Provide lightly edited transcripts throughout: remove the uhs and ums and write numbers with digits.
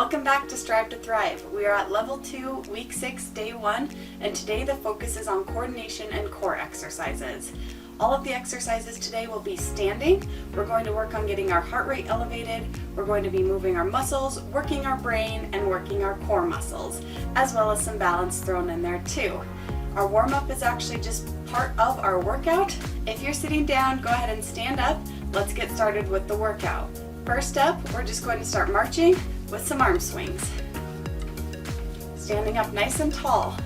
Welcome back to Strive to Thrive. We are at level 2, week 6, day 1, and today the focus is on coordination and core exercises. All of the exercises today will be standing. We're going to work on getting our heart rate elevated. We're going to be moving our muscles, working our brain, and working our core muscles, as well as some balance thrown in there too. Our warm-up is actually just part of our workout. If you're sitting down, go ahead and stand up. Let's get started with the workout. First up, we're just going to start marching with some arm swings. Standing up nice and tall,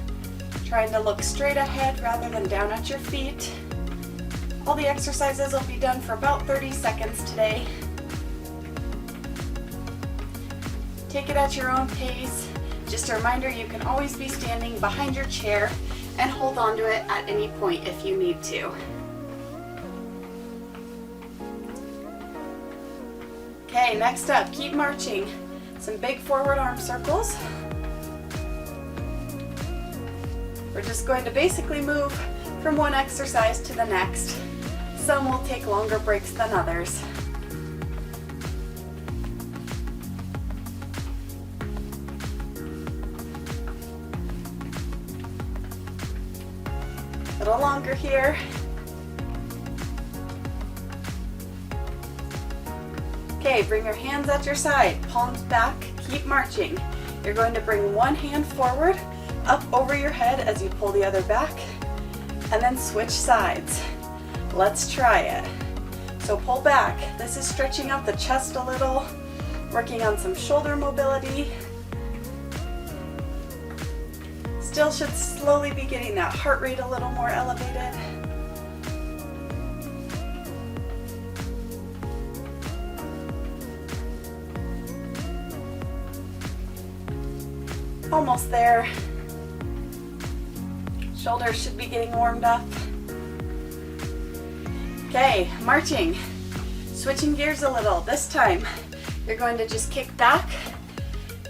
trying to look straight ahead rather than down at your feet. All the exercises will be done for about 30 seconds today. Take it at your own pace. Just a reminder, you can always be standing behind your chair and hold on to it at any point if you need to. Okay, next up, keep marching. Some big forward arm circles. We're just going to basically move from one exercise to the next. Some will take longer breaks than others. A little longer here. Okay, bring your hands at your side, palms back, keep marching. You're going to bring one hand forward, up over your head as you pull the other back, and then switch sides. Let's try it. So pull back. This is stretching out the chest a little, working on some shoulder mobility. Still should slowly be getting that heart rate a little more elevated. Almost there. Shoulders should be getting warmed up. Okay, marching. Switching gears a little. This time, you're going to just kick back,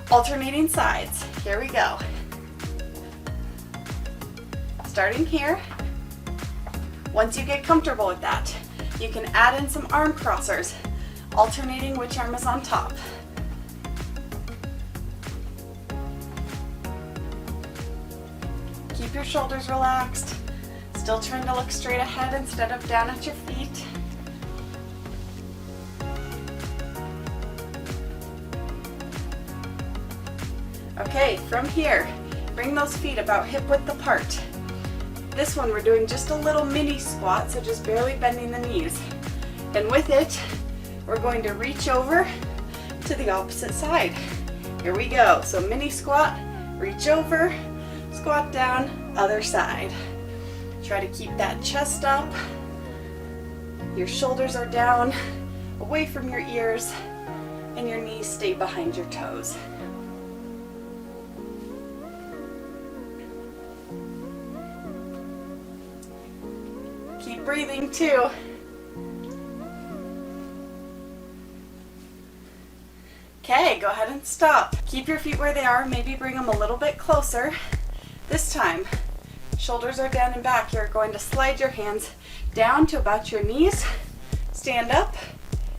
alternating sides. Here we go. Starting here. Once you get comfortable with that, you can add in some arm crossers, alternating which arm is on top. Keep your shoulders relaxed, still trying to look straight ahead instead of down at your feet. Okay, from here, bring those feet about hip width apart. This one we're doing just a little mini squat, so just barely bending the knees. And with it, we're going to reach over to the opposite side. Here we go. So mini squat, reach over, squat down, other side. Try to keep that chest up. Your shoulders are down, away from your ears, and your knees stay behind your toes. Keep breathing too. Okay, go ahead and stop. Keep your feet where they are, maybe bring them a little bit closer. This time, shoulders are down and back. You're going to slide your hands down to about your knees, stand up,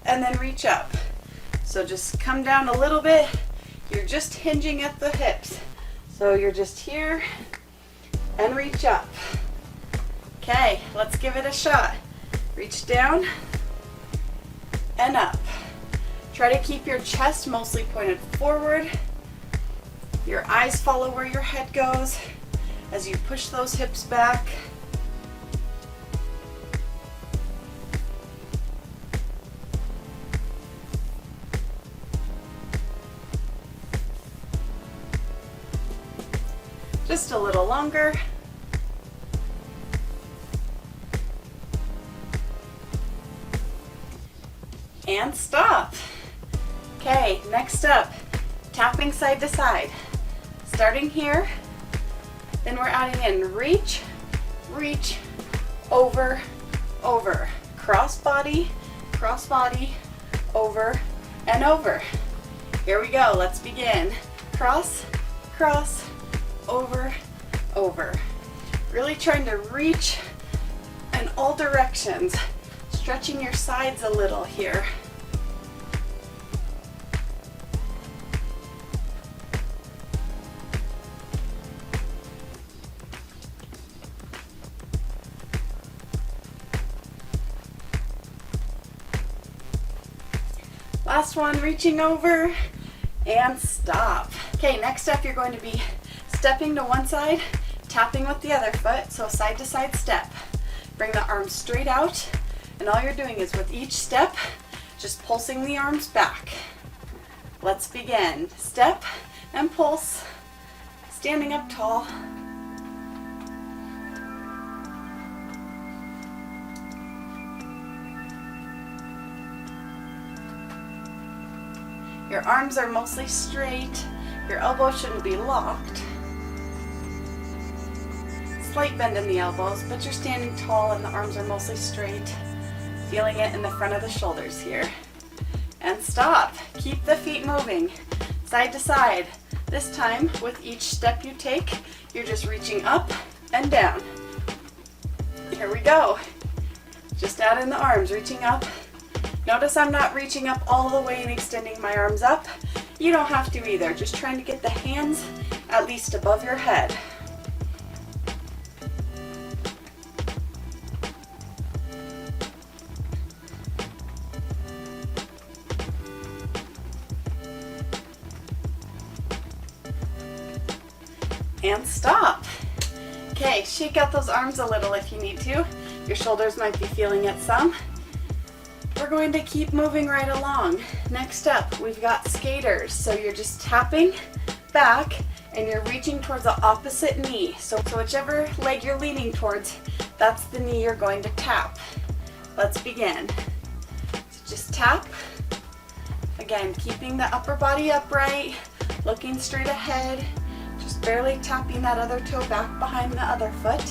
and then reach up. So just come down a little bit. You're just hinging at the hips. So you're just here and reach up. Okay, let's give it a shot. Reach down and up. Try to keep your chest mostly pointed forward. Your eyes follow where your head goes as you push those hips back. Just a little longer. And stop. Okay, next up, tapping side to side. Starting here, then we're adding in reach, reach, over, over. Cross body, over, and over. Here we go, let's begin. Cross, cross, over, over. Really trying to reach in all directions. Stretching your sides a little here. Last one, reaching over and stop. Okay, next up you're going to be stepping to one side, tapping with the other foot, so side to side step. Bring the arms straight out, and all you're doing is with each step, just pulsing the arms back. Let's begin. Step and pulse, standing up tall. Your arms are mostly straight. Your elbows shouldn't be locked. Slight bend in the elbows, but you're standing tall and the arms are mostly straight. Feeling it in the front of the shoulders here. And stop. Keep the feet moving, side to side. This time, with each step you take, you're just reaching up and down. Here we go. Just add in the arms, reaching up. Notice I'm not reaching up all the way and extending my arms up. You don't have to either. Just trying to get the hands at least above your head. And stop. Okay, shake out those arms a little if you need to. Your shoulders might be feeling it some. We're going to keep moving right along. Next up, we've got skaters. So you're just tapping back and you're reaching towards the opposite knee. So whichever leg you're leaning towards, that's the knee you're going to tap. Let's begin. So just tap. Again, keeping the upper body upright, looking straight ahead, just barely tapping that other toe back behind the other foot.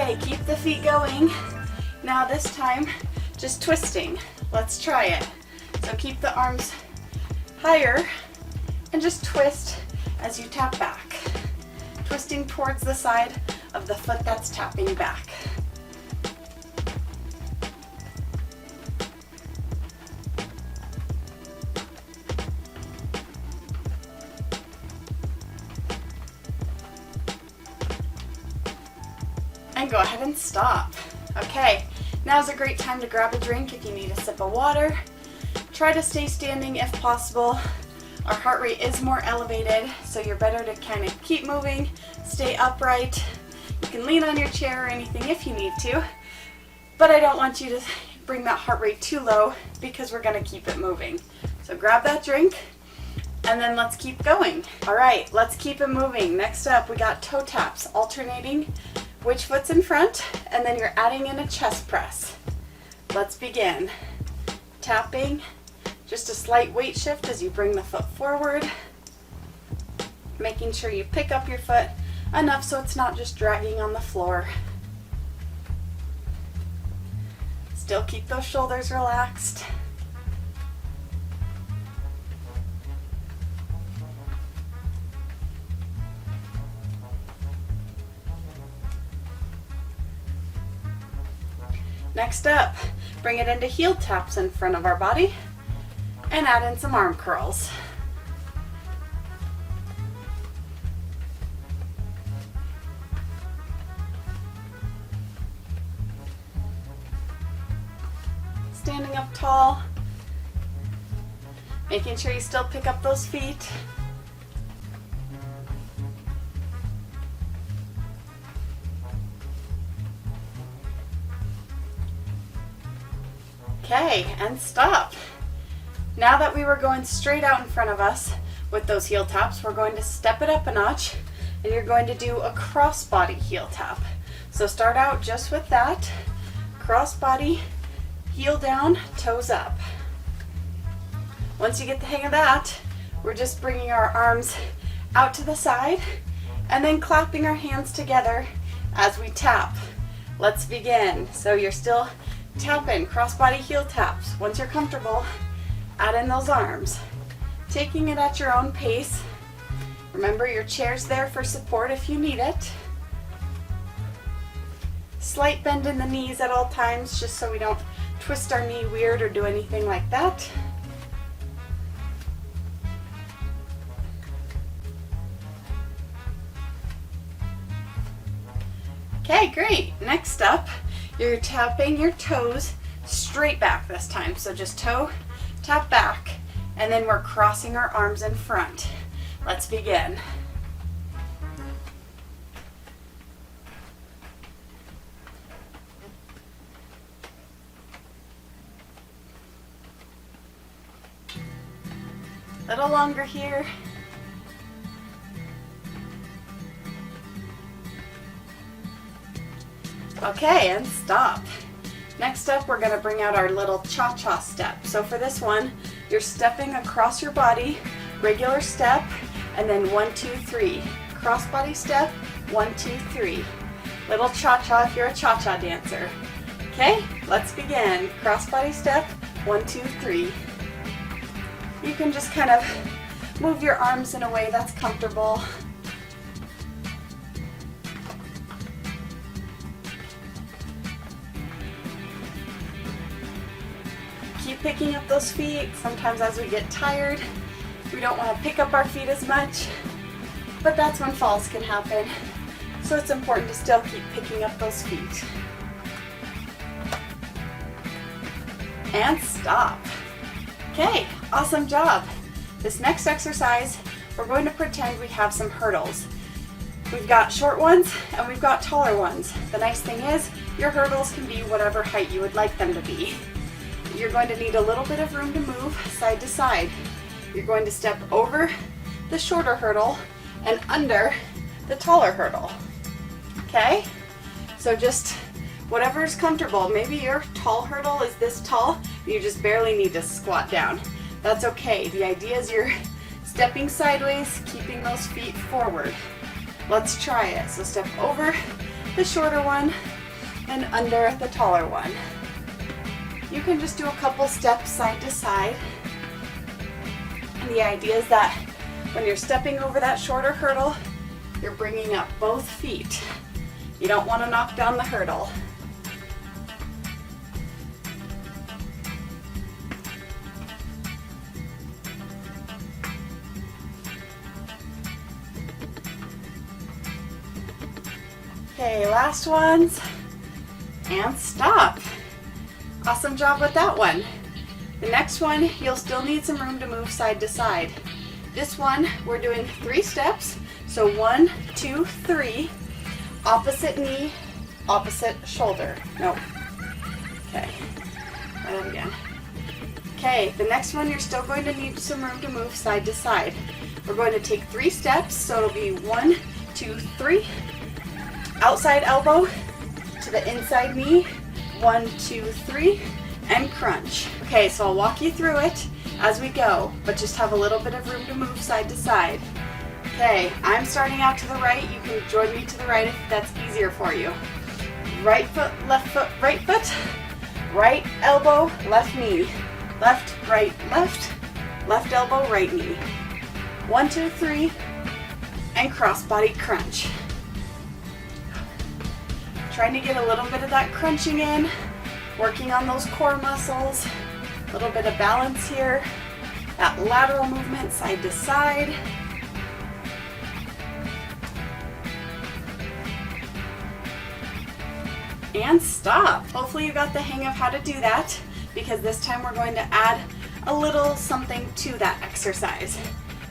Okay, keep the feet going. Now this time, just twisting. Let's try it. So keep the arms higher and just twist as you tap back. Twisting towards the side of the foot that's tapping back. And go ahead and stop. Okay, now's a great time to grab a drink if you need a sip of water. Try to stay standing if possible. Our heart rate is more elevated, so you're better to kind of keep moving, stay upright. You can lean on your chair or anything if you need to, but I don't want you to bring that heart rate too low because we're gonna keep it moving. So grab that drink, and then let's keep going. All right, let's keep it moving. Next up, we got toe taps, alternating which foot's in front, and then you're adding in a chest press. Let's begin. Tapping, just a slight weight shift as you bring the foot forward, making sure you pick up your foot enough so it's not just dragging on the floor. Still keep those shoulders relaxed. Next up, bring it into heel taps in front of our body and add in some arm curls. Standing up tall, making sure you still pick up those feet. Okay, and stop. Now that we were going straight out in front of us with those heel taps, we're going to step it up a notch, and you're going to do a crossbody heel tap. So start out just with that, crossbody, heel down, toes up. Once you get the hang of that, we're just bringing our arms out to the side and then clapping our hands together as we tap. Let's begin. So you're still tapping, crossbody heel taps. Once you're comfortable, add in those arms. Taking it at your own pace. Remember, your chair's there for support if you need it. Slight bend in the knees at all times, just so we don't twist our knee weird or do anything like that. Okay, great. Next up, you're tapping your toes straight back this time. So just toe, tap back, and then we're crossing our arms in front. Let's begin. A little longer here. Okay, and stop. Next up, we're going to bring out our little cha-cha step. So for this one, you're stepping across your body, regular step, and then 1, 2, 3. Cross body step, 1, 2, 3. Little cha-cha if you're a cha-cha dancer. Okay, let's begin. Cross body step, 1, 2, 3. You can just kind of move your arms in a way that's comfortable. Keep picking up those feet. Sometimes as we get tired, we don't want to pick up our feet as much, but that's when falls can happen. So it's important to still keep picking up those feet. And stop. Okay, awesome job. This next exercise, we're going to pretend we have some hurdles. We've got short ones and we've got taller ones. The nice thing is, your hurdles can be whatever height you would like them to be. You're going to need a little bit of room to move side to side. You're going to step over the shorter hurdle and under the taller hurdle. Okay? So just whatever is comfortable. Maybe your tall hurdle is this tall, you just barely need to squat down. That's okay. The idea is you're stepping sideways, keeping those feet forward. Let's try it. So step over the shorter one and under the taller one. You can just do a couple steps side to side. And the idea is that when you're stepping over that shorter hurdle, you're bringing up both feet. You don't want to knock down the hurdle. Okay, last ones, and stop. Awesome job with that one. The next one, you'll still need some room to move side to side. This one, we're doing 3 steps. So 1, 2, 3, opposite knee, opposite shoulder. No. Okay, try that again. Okay, the next one, you're still going to need some room to move side to side. We're going to take 3 steps, so it'll be 1, 2, 3, outside elbow to the inside knee, 1, 2, 3, and crunch. Okay, so I'll walk you through it as we go, but just have a little bit of room to move side to side. Okay, I'm starting out to the right. You can join me to the right if that's easier for you. Right foot, right foot, right elbow, left knee, left, left elbow, right knee. 1, 2, 3, and cross body crunch. Trying to get a little bit of that crunching in, working on those core muscles, a little bit of balance here, that lateral movement side to side. And stop. Hopefully you got the hang of how to do that, because this time we're going to add a little something to that exercise.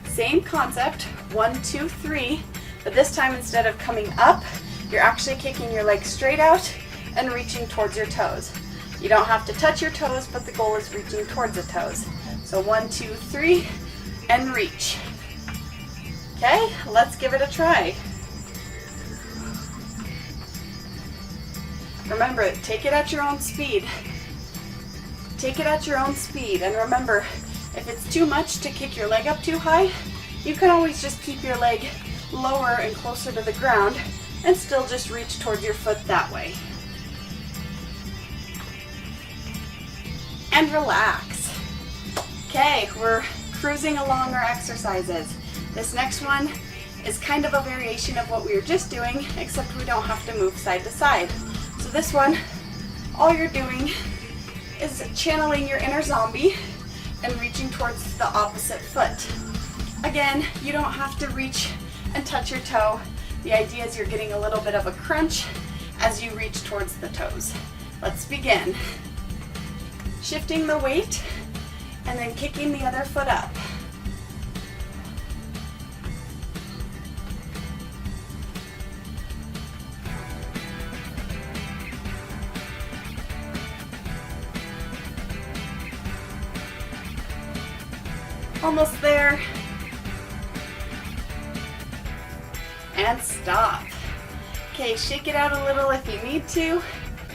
Same concept, 1, 2, 3, but this time instead of coming up, you're actually kicking your legs straight out and reaching towards your toes. You don't have to touch your toes, but the goal is reaching towards the toes. So 1, 2, 3, and reach. Okay, let's give it a try. Remember, take it at your own speed. Take it at your own speed, and remember, if it's too much to kick your leg up too high, you can always just keep your leg lower and closer to the ground and still just reach towards your foot that way. And relax. Okay, we're cruising along our exercises. This next one is kind of a variation of what we were just doing, except we don't have to move side to side. So this one, all you're doing is channeling your inner zombie and reaching towards the opposite foot. Again, you don't have to reach and touch your toe. The idea is you're getting a little bit of a crunch as you reach towards the toes. Let's begin. Shifting the weight and then kicking the other foot up. Almost there. And stop. Okay, shake it out a little if you need to.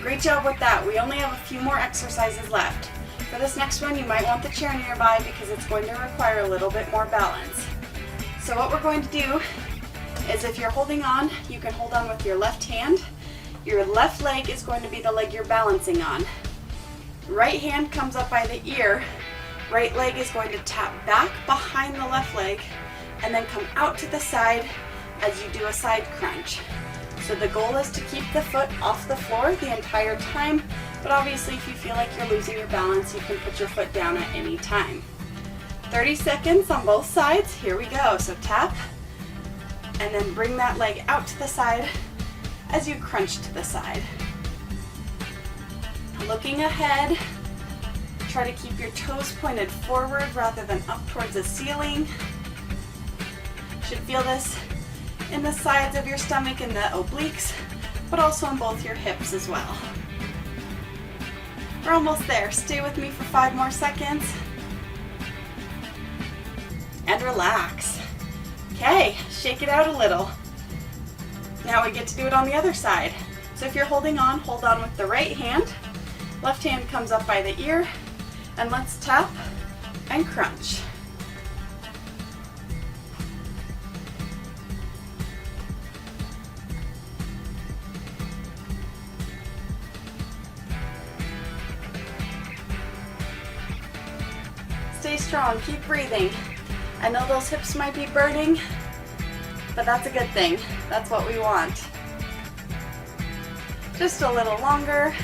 Great job with that. We only have a few more exercises left. For this next one, you might want the chair nearby because it's going to require a little bit more balance. So what we're going to do is, if you're holding on, you can hold on with your left hand. Your left leg is going to be the leg you're balancing on. Right hand comes up by the ear. Right leg is going to tap back behind the left leg and then come out to the side as you do a side crunch. So the goal is to keep the foot off the floor the entire time, but obviously if you feel like you're losing your balance, you can put your foot down at any time. 30 seconds on both sides. Here we go. So tap and then bring that leg out to the side as you crunch to the side. Looking ahead. Try to keep your toes pointed forward rather than up towards the ceiling. You should feel this in the sides of your stomach and the obliques, but also in both your hips as well. We're almost there. Stay with me for 5 more seconds. And relax. Okay, shake it out a little. Now we get to do it on the other side. So if you're holding on, hold on with the right hand. Left hand comes up by the ear. And let's tap and crunch. Stay strong, keep breathing. I know those hips might be burning, but that's a good thing. That's what we want. Just a little longer.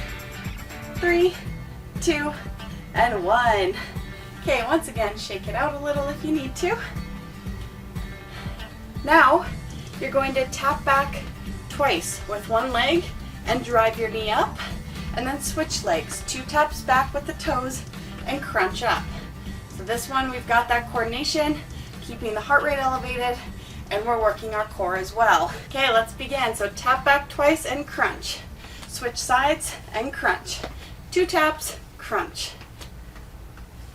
3, 2, and 1. Okay, once again, shake it out a little if you need to. Now, you're going to tap back twice with one leg and drive your knee up, and then switch legs. 2 taps back with the toes and crunch up. So this one, we've got that coordination, keeping the heart rate elevated, and we're working our core as well. Okay, let's begin. So tap back twice and crunch. Switch sides and crunch. 2 taps, crunch.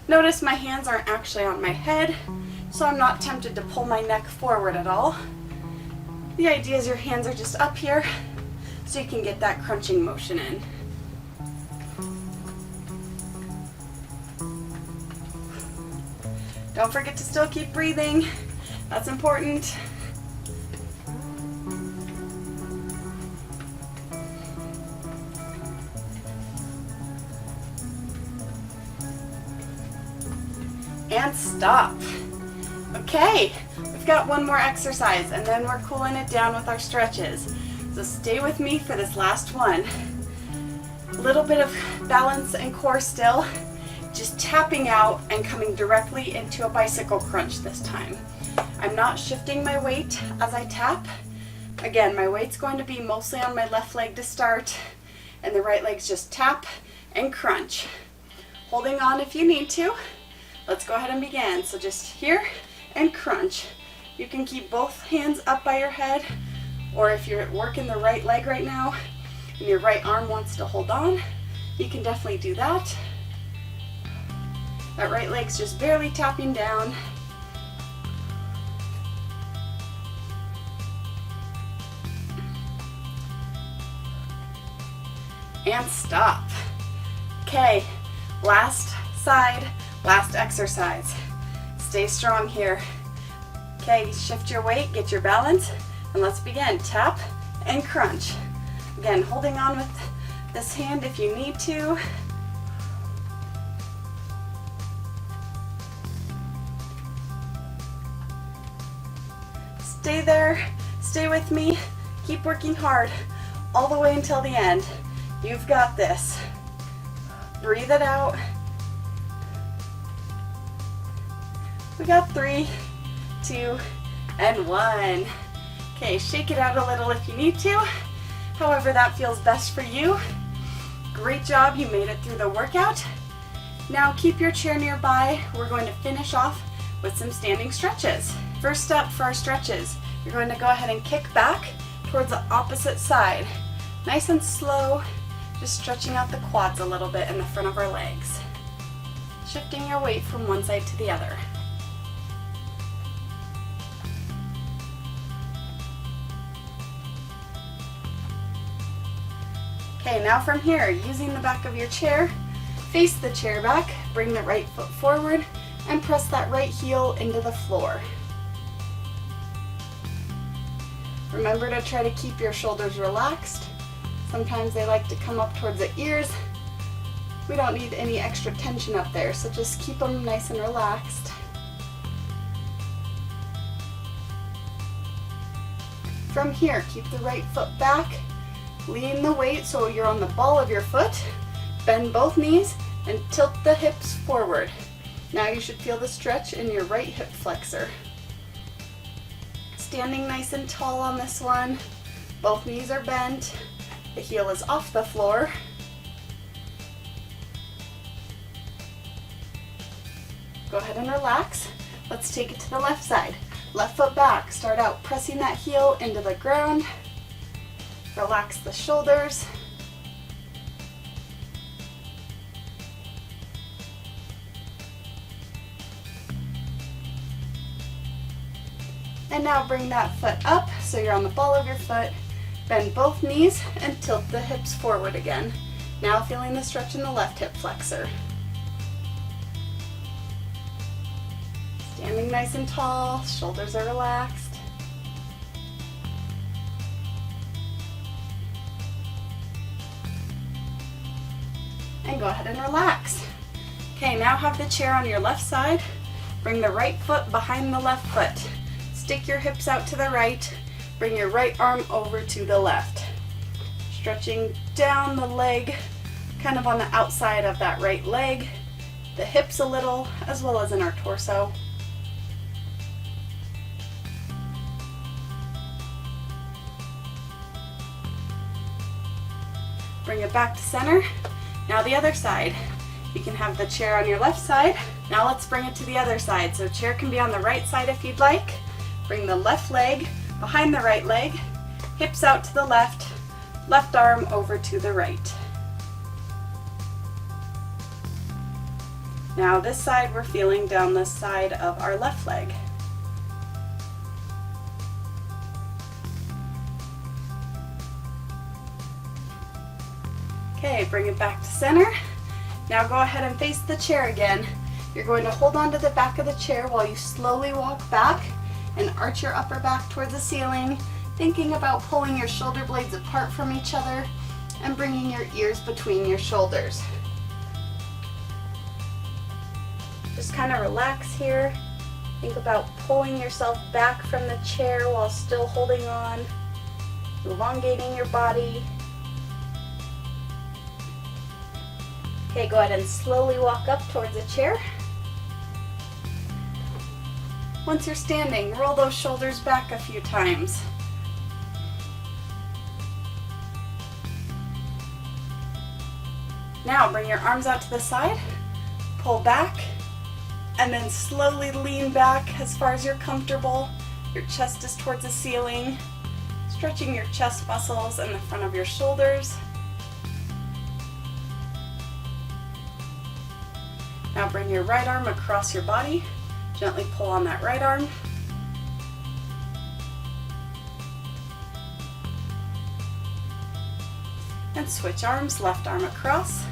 Notice my hands aren't actually on my head, so I'm not tempted to pull my neck forward at all. The idea is your hands are just up here, so you can get that crunching motion in. Don't forget to still keep breathing. That's important. And stop. Okay, we've got one more exercise and then we're cooling it down with our stretches. So stay with me for this last one. A little bit of balance and core still. Just tapping out and coming directly into a bicycle crunch this time. I'm not shifting my weight as I tap. Again, my weight's going to be mostly on my left leg to start, and the right leg's just tap and crunch. Holding on if you need to. Let's go ahead and begin. So just here and crunch. You can keep both hands up by your head, or if you're working the right leg right now and your right arm wants to hold on, you can definitely do that. That right leg's just barely tapping down. And stop. Okay, last side, last exercise. Stay strong here. Okay, shift your weight, get your balance, and let's begin. Tap and crunch. Again, holding on with this hand if you need to. Stay there, stay with me, keep working hard all the way until the end. You've got this. breathe it out. We got 3, 2, and 1. Okay, shake it out a little if you need to, however that feels best for you. Great job, you made it through the workout. Now keep your chair nearby. We're going to finish off with some standing stretches. First up for our stretches, you're going to go ahead and kick back towards the opposite side. Nice and slow, just stretching out the quads a little bit in the front of our legs. Shifting your weight from one side to the other. Okay, now from here, using the back of your chair, face the chair back, bring the right foot forward, and press that right heel into the floor. Remember to try to keep your shoulders relaxed. Sometimes they like to come up towards the ears. We don't need any extra tension up there, so just keep them nice and relaxed. From here, keep the right foot back. Lean the weight so you're on the ball of your foot. Bend both knees and tilt the hips forward. Now you should feel the stretch in your right hip flexor. Standing nice and tall on this one. Both knees are bent. The heel is off the floor. Go ahead and relax. Let's take it to the left side. Left foot back. Start out pressing that heel into the ground. Relax the shoulders. And now bring that foot up so you're on the ball of your foot. Bend both knees and tilt the hips forward again. Now feeling the stretch in the left hip flexor. Standing nice and tall, shoulders are relaxed. And go ahead and relax. Okay, now have the chair on your left side. Bring the right foot behind the left foot. Stick your hips out to the right. Bring your right arm over to the left. Stretching down the leg, kind of on the outside of that right leg. The hips a little, as well as in our torso. Bring it back to center. Now the other side. You can have the chair on your left side. Now let's bring it to the other side. So chair can be on the right side if you'd like. Bring the left leg behind the right leg, hips out to the left, left arm over to the right. Now this side, we're feeling down the side of our left leg. Okay, bring it back to center. Now go ahead and face the chair again. You're going to hold on to the back of the chair while you slowly walk back and arch your upper back towards the ceiling, thinking about pulling your shoulder blades apart from each other and bringing your ears between your shoulders. Just kind of relax here. Think about pulling yourself back from the chair while still holding on, elongating your body. Okay, go ahead and slowly walk up towards the chair. Once you're standing, roll those shoulders back a few times. Now bring your arms out to the side, pull back, and then slowly lean back as far as you're comfortable. Your chest is towards the ceiling, stretching your chest muscles and the front of your shoulders. Now bring your right arm across your body. Gently pull on that right arm. And switch arms, left arm across.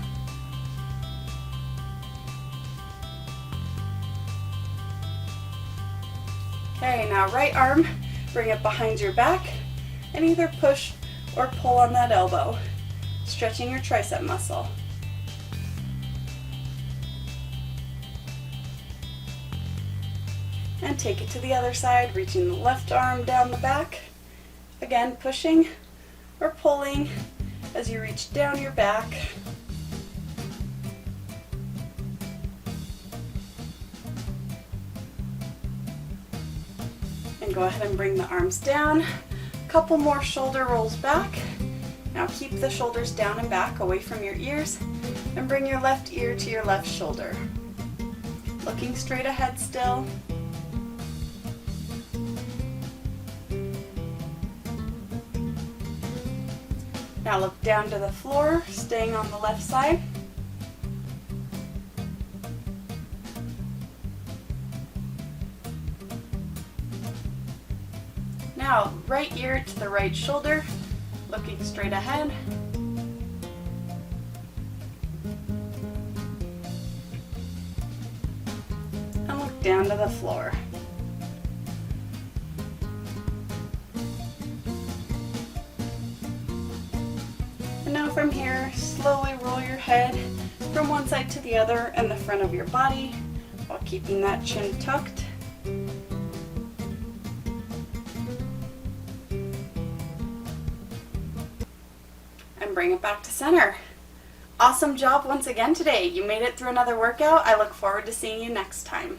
Okay, now right arm, bring it behind your back and either push or pull on that elbow, stretching your tricep muscle. And take it to the other side, reaching the left arm down the back. Again, pushing or pulling as you reach down your back. And go ahead and bring the arms down. A couple more shoulder rolls back. Now keep the shoulders down and back away from your ears and bring your left ear to your left shoulder. Looking straight ahead still. Now look down to the floor, staying on the left side. Now, right ear to the right shoulder, looking straight ahead. And look down to the floor. And now from here, slowly roll your head from one side to the other and the front of your body while keeping that chin tucked. And bring it back to center. Awesome job once again today. You made it through another workout. I look forward to seeing you next time.